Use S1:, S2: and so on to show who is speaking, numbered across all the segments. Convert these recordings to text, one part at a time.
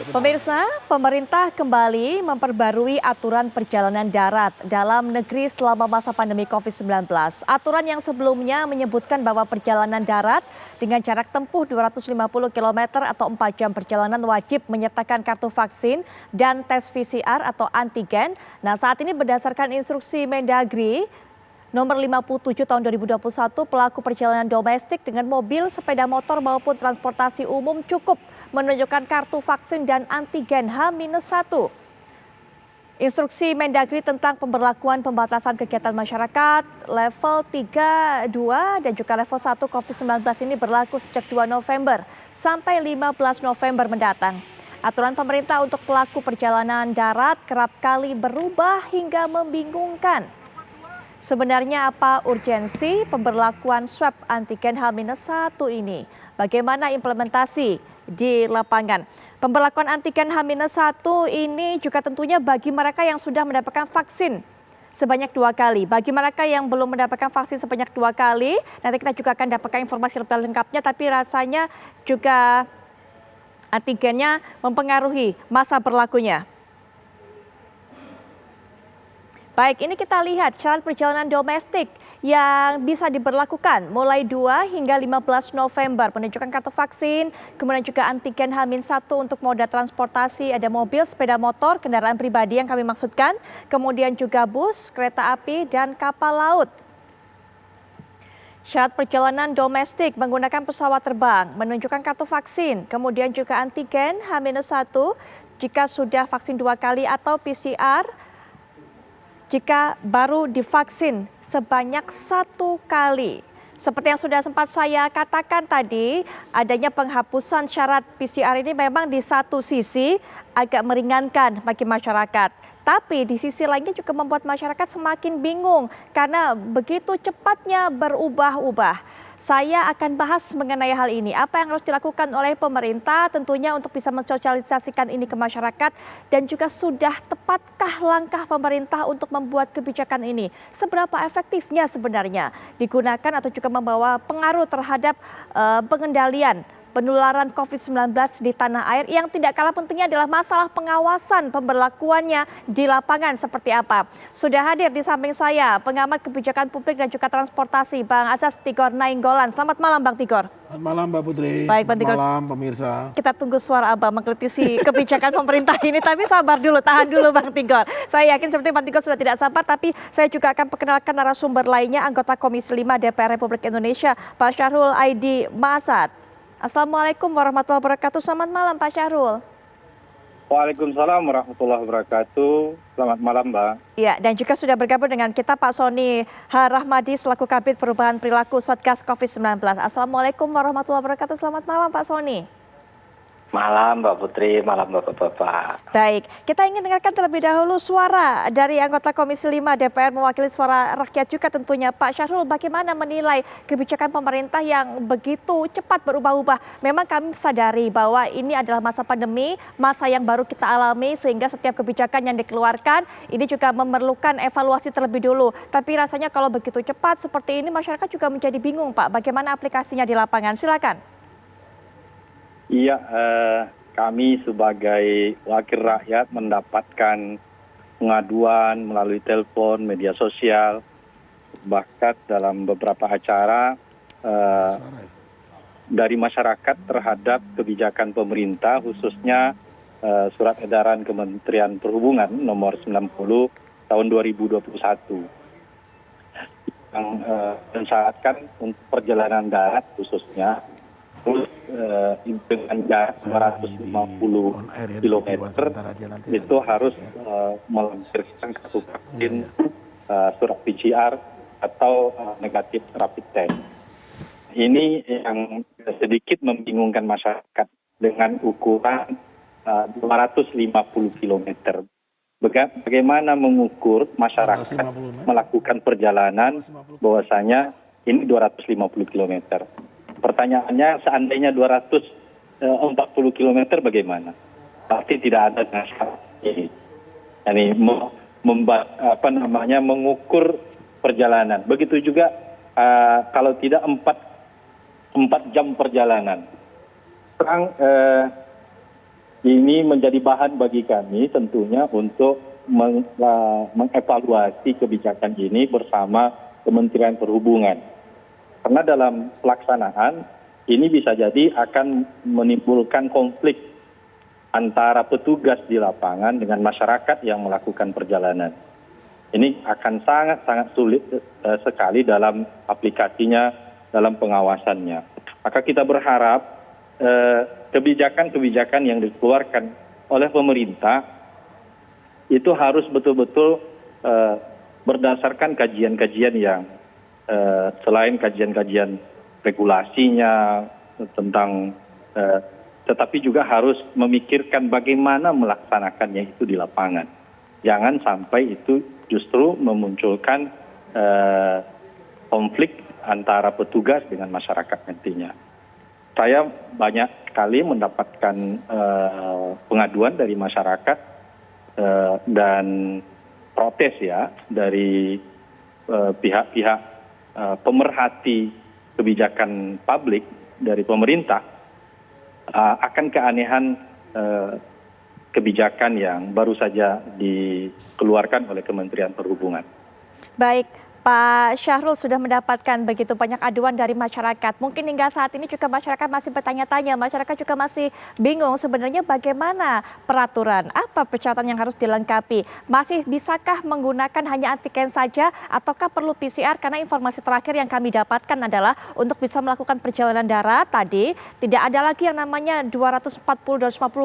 S1: Pemirsa, pemerintah kembali memperbarui aturan perjalanan darat dalam negeri selama masa pandemi COVID-19. Aturan yang sebelumnya menyebutkan bahwa perjalanan darat dengan jarak tempuh 250 km atau 4 jam perjalanan wajib menyertakan kartu vaksin dan tes PCR atau antigen. Nah, saat ini berdasarkan instruksi Mendagri Nomor 57 tahun 2021, pelaku perjalanan domestik dengan mobil, sepeda motor maupun transportasi umum cukup menunjukkan kartu vaksin dan antigen H-1. Instruksi Mendagri tentang pemberlakuan pembatasan kegiatan masyarakat level 3, 2 dan juga level 1 COVID-19 ini berlaku sejak 2 November sampai 15 November mendatang. Aturan pemerintah untuk pelaku perjalanan darat kerap kali berubah hingga membingungkan. Sebenarnya apa urgensi pemberlakuan swab antigen H-1 ini? Bagaimana implementasi di lapangan? Pemberlakuan antigen H-1 ini juga tentunya bagi mereka yang sudah mendapatkan vaksin sebanyak 2 kali. Bagi mereka yang belum mendapatkan vaksin sebanyak 2 kali, nanti kita juga akan dapatkan informasi lebih lengkapnya, tapi rasanya juga antigennya mempengaruhi masa berlakunya. Baik, ini kita lihat syarat perjalanan domestik yang bisa diberlakukan mulai 2 hingga 15 November. Menunjukkan kartu vaksin, kemudian juga antigen H-1 untuk moda transportasi, ada mobil, sepeda motor, kendaraan pribadi yang kami maksudkan, kemudian juga bus, kereta api, dan kapal laut. Syarat perjalanan domestik menggunakan pesawat terbang, menunjukkan kartu vaksin, kemudian juga antigen H-1 jika sudah vaksin 2 kali atau PCR jika baru divaksin sebanyak 1 kali. Seperti yang sudah sempat saya katakan tadi, adanya penghapusan syarat PCR ini memang di satu sisi agak meringankan bagi masyarakat. Tapi di sisi lainnya juga membuat masyarakat semakin bingung karena begitu cepatnya berubah-ubah. Saya akan bahas mengenai hal ini. Apa yang harus dilakukan oleh pemerintah tentunya untuk bisa mensosialisasikan ini ke masyarakat dan juga sudah tepatkah langkah pemerintah untuk membuat kebijakan ini? Seberapa efektifnya sebenarnya digunakan atau juga membawa pengaruh terhadap pengendalian penularan COVID-19 di tanah air. Yang tidak kalah pentingnya adalah masalah pengawasan pemberlakuannya di lapangan seperti apa. Sudah hadir di samping saya pengamat kebijakan publik dan juga transportasi Bang Azaz Tigor Nainggolan. Selamat malam Bang Tigor.
S2: Selamat malam Mbak Putri.
S1: Baik Bang Tigor.
S2: Selamat malam pemirsa.
S1: Kita tunggu suara Abang mengkritisi kebijakan pemerintah ini, tapi sabar dulu, tahan dulu Bang Tigor. Saya yakin seperti Bang Tigor sudah tidak sabar, tapi saya juga akan perkenalkan narasumber lainnya, anggota Komisi 5 DPR Republik Indonesia, Pak Syahrul Aidi Masad. Assalamualaikum warahmatullahi wabarakatuh. Selamat malam Pak Syahrul.
S3: Waalaikumsalam warahmatullahi wabarakatuh. Selamat malam Mbak.
S1: Ya, dan juga sudah bergabung dengan kita Pak Sony H. Rahmadi selaku Kabid Perubahan Perilaku Satgas COVID-19. Assalamualaikum warahmatullahi wabarakatuh. Selamat malam Pak Sony.
S3: Malam Mbak Putri, malam Bapak-Bapak.
S1: Baik, kita ingin dengarkan terlebih dahulu suara dari anggota Komisi 5 DPR mewakili suara rakyat juga tentunya. Pak Syahrul, bagaimana menilai kebijakan pemerintah yang begitu cepat berubah-ubah? Memang kami sadari bahwa ini adalah masa pandemi, masa yang baru kita alami sehingga setiap kebijakan yang dikeluarkan ini juga memerlukan evaluasi terlebih dulu. Tapi rasanya kalau begitu cepat seperti ini masyarakat juga menjadi bingung Pak, bagaimana aplikasinya di lapangan? Silakan.
S3: Iya, kami sebagai wakil rakyat mendapatkan pengaduan melalui telepon, media sosial, bahkan dalam beberapa acara dari masyarakat terhadap kebijakan pemerintah, khususnya surat edaran Kementerian Perhubungan nomor 90 tahun 2021 yang mensyaratkan untuk perjalanan darat khususnya dengan jarak 250 km itu harus melampirkan kartu vaksin, surat PCR atau negatif rapid test. Ini yang sedikit membingungkan masyarakat dengan ukuran 250 km. Bagaimana mengukur masyarakat melakukan perjalanan bahwasanya ini 250 km. Pertanyaannya, seandainya 240 km bagaimana? Pasti tidak ada masalah ini. Yani mengukur perjalanan. Begitu juga kalau tidak 4 jam perjalanan. Sekarang ini menjadi bahan bagi kami tentunya untuk mengevaluasi kebijakan ini bersama Kementerian Perhubungan. Karena dalam pelaksanaan ini bisa jadi akan menimbulkan konflik antara petugas di lapangan dengan masyarakat yang melakukan perjalanan. Ini akan sangat-sangat sulit sekali dalam aplikasinya, dalam pengawasannya. Maka kita berharap kebijakan-kebijakan yang dikeluarkan oleh pemerintah itu harus betul-betul berdasarkan kajian-kajian yang selain kajian-kajian regulasinya tentang tetapi juga harus memikirkan bagaimana melaksanakannya itu di lapangan. Jangan sampai itu justru memunculkan konflik antara petugas dengan masyarakat nantinya. Saya banyak sekali mendapatkan pengaduan dari masyarakat dan protes ya dari pihak-pihak pemerhati kebijakan publik dari pemerintah akan keanehan kebijakan yang baru saja dikeluarkan oleh Kementerian Perhubungan.
S1: Baik, Pak Syahrul sudah mendapatkan begitu banyak aduan dari masyarakat. Mungkin hingga saat ini juga masyarakat masih bertanya-tanya, masyarakat juga masih bingung sebenarnya bagaimana peraturan, apa persyaratan yang harus dilengkapi. Masih bisakah menggunakan hanya antigen saja ataukah perlu PCR? Karena informasi terakhir yang kami dapatkan adalah untuk bisa melakukan perjalanan darat tadi tidak ada lagi yang namanya 240-250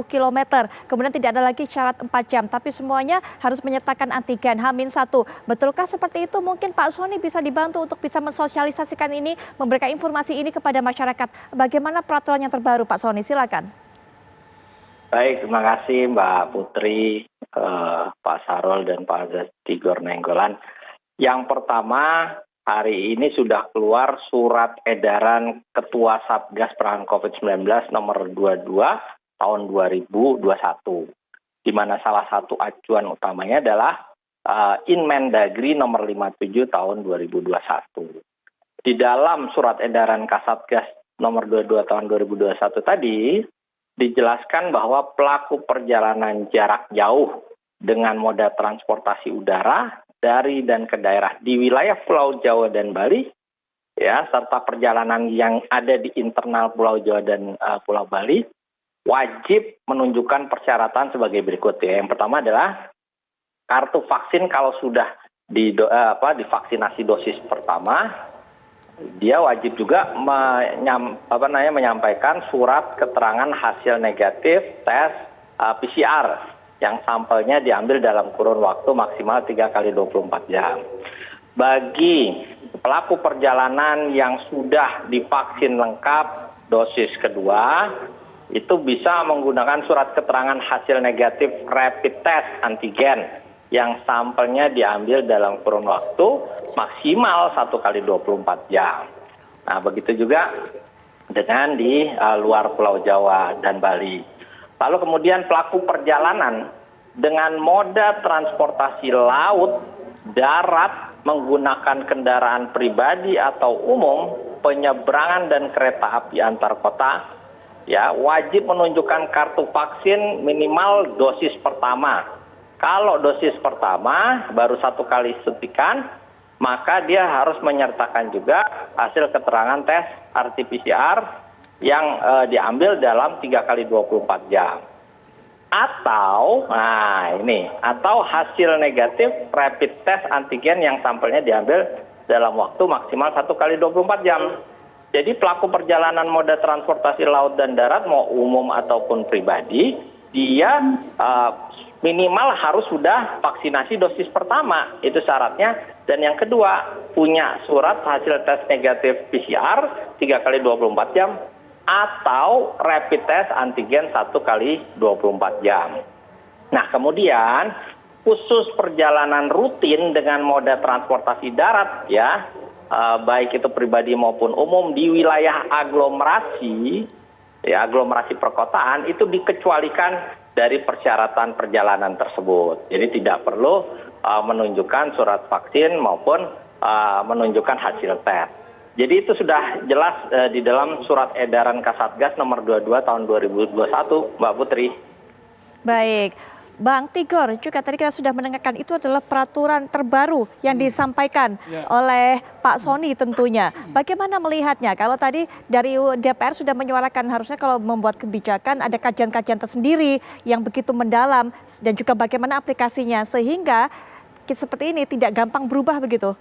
S1: km. Kemudian tidak ada lagi syarat 4 jam, tapi semuanya harus menyertakan antigen H-1. Betulkah seperti itu? Mungkin Pak Sony bisa dibantu untuk bisa mensosialisasikan ini, memberikan informasi ini kepada masyarakat. Bagaimana peraturan yang terbaru, Pak Sony? Silakan.
S2: Baik, terima kasih Mbak Putri, Pak Sarul dan Pak Tigor Nenggolan. Yang pertama, hari ini sudah keluar surat edaran Ketua Satgas Penanganan COVID-19 nomor 22 tahun 2021, di mana salah satu acuan utamanya adalah Inmendagri nomor 57 tahun 2021. Di dalam surat edaran Kasatgas nomor 22 tahun 2021 tadi dijelaskan bahwa pelaku perjalanan jarak jauh dengan moda transportasi udara dari dan ke daerah di wilayah Pulau Jawa dan Bali ya, serta perjalanan yang ada di internal Pulau Jawa dan Pulau Bali wajib menunjukkan persyaratan sebagai berikut ya. Yang pertama adalah kartu vaksin kalau sudah divaksinasi dosis pertama, dia wajib juga menyampaikan surat keterangan hasil negatif tes PCR yang sampelnya diambil dalam kurun waktu maksimal 3 kali 24 jam. Bagi pelaku perjalanan yang sudah divaksin lengkap dosis kedua, itu bisa menggunakan surat keterangan hasil negatif rapid test antigen yang sampelnya diambil dalam kurun waktu maksimal 1 kali 24 jam. Nah, begitu juga dengan di luar Pulau Jawa dan Bali. Lalu kemudian pelaku perjalanan dengan moda transportasi laut, darat, menggunakan kendaraan pribadi atau umum, penyeberangan dan kereta api antar kota, ya wajib menunjukkan kartu vaksin minimal dosis pertama. Kalau dosis pertama baru 1 kali suntikan, maka dia harus menyertakan juga hasil keterangan tes RT-PCR yang diambil dalam 3 kali 24 jam. Atau hasil negatif rapid test antigen yang sampelnya diambil dalam waktu maksimal 1 kali 24 jam. Jadi pelaku perjalanan moda transportasi laut dan darat mau umum ataupun pribadi, dia minimal harus sudah vaksinasi dosis pertama, itu syaratnya. Dan yang kedua, punya surat hasil tes negatif PCR 3 kali 24 jam atau rapid test antigen 1 kali 24 jam. Nah, kemudian khusus perjalanan rutin dengan moda transportasi darat ya, baik itu pribadi maupun umum di wilayah aglomerasi, ya aglomerasi perkotaan itu dikecualikan dari persyaratan perjalanan tersebut. Jadi tidak perlu menunjukkan surat vaksin maupun menunjukkan hasil tes. Jadi itu sudah jelas di dalam surat edaran Kasatgas nomor 22 tahun 2021, Mbak Putri.
S1: Baik, Bang Tigor juga tadi kita sudah mendengarkan itu adalah peraturan terbaru yang disampaikan oleh Pak Soni tentunya. Bagaimana melihatnya? Kalau tadi dari DPR sudah menyuarakan harusnya kalau membuat kebijakan ada kajian-kajian tersendiri yang begitu mendalam dan juga bagaimana aplikasinya sehingga seperti ini tidak gampang berubah begitu.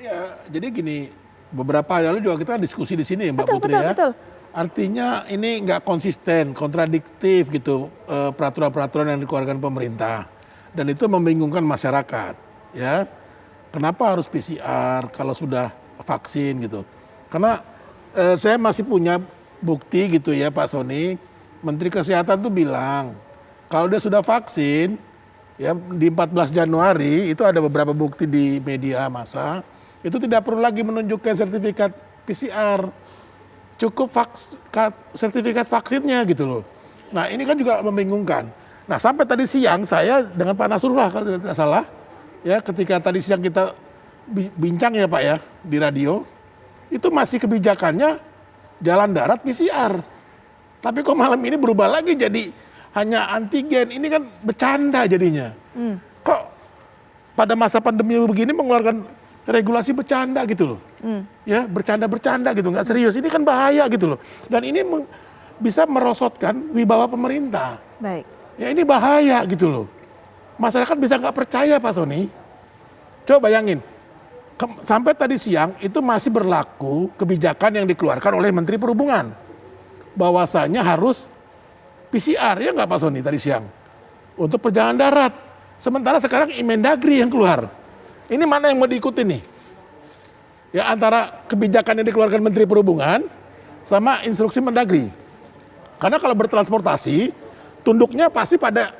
S4: Ya, jadi gini, beberapa hari lalu juga kita diskusi di sini Mbak
S1: Betul,
S4: Putri ya.
S1: betul.
S4: Artinya ini nggak konsisten, kontradiktif gitu peraturan-peraturan yang dikeluarkan pemerintah. Dan itu membingungkan masyarakat ya. Kenapa harus PCR kalau sudah vaksin gitu. Karena saya masih punya bukti gitu ya Pak Soni. Menteri Kesehatan tuh bilang kalau dia sudah vaksin ya di 14 Januari itu ada beberapa bukti di media massa. Itu tidak perlu lagi menunjukkan sertifikat PCR. Cukup sertifikat vaksinnya gitu loh. Nah ini kan juga membingungkan. Nah sampai tadi siang saya dengan Pak Nasrullah kalau tidak salah, ya ketika tadi siang kita bincang ya Pak ya di radio, itu masih kebijakannya jalan darat PCR. Tapi kok malam ini berubah lagi jadi hanya antigen, ini kan bercanda jadinya. Kok pada masa pandemi begini mengeluarkan regulasi bercanda gitu loh. Ya bercanda-bercanda gitu, nggak serius. Ini kan bahaya gitu loh. Dan ini bisa merosotkan wibawa pemerintah.
S1: Baik.
S4: Ya ini bahaya gitu loh. Masyarakat bisa nggak percaya Pak Soni. Coba bayangin, sampai tadi siang itu masih berlaku kebijakan yang dikeluarkan oleh Menteri Perhubungan. Bahwasanya harus PCR, ya nggak Pak Soni tadi siang. Untuk perjalanan darat. Sementara sekarang Imendagri yang keluar. Ini mana yang mau diikuti nih? Ya antara kebijakan yang dikeluarkan Menteri Perhubungan sama instruksi Mendagri. Karena kalau bertransportasi, tunduknya pasti pada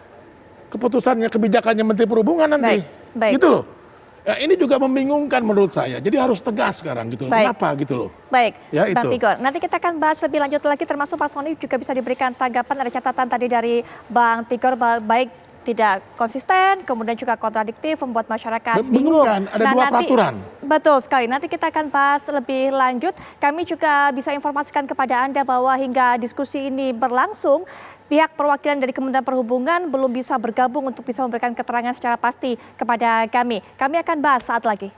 S4: keputusannya kebijakannya Menteri Perhubungan nanti.
S1: Baik.
S4: Gitu loh. Ya, ini juga membingungkan menurut saya. Jadi harus tegas sekarang gitu loh.
S1: Baik.
S4: Kenapa gitu loh?
S1: Baik,
S4: Ya,
S1: Bang
S4: itu.
S1: Tigor. Nanti kita akan bahas lebih lanjut lagi termasuk Pak Soni juga bisa diberikan tanggapan, ada catatan tadi dari Bang Tigor baik tidak konsisten, kemudian juga kontradiktif, membuat masyarakat bingung.
S4: Membingungkan, ada dua peraturan.
S1: Betul sekali, nanti kita akan bahas lebih lanjut. Kami juga bisa informasikan kepada Anda bahwa hingga diskusi ini berlangsung, pihak perwakilan dari Kementerian Perhubungan belum bisa bergabung untuk bisa memberikan keterangan secara pasti kepada kami. Kami akan bahas saat lagi.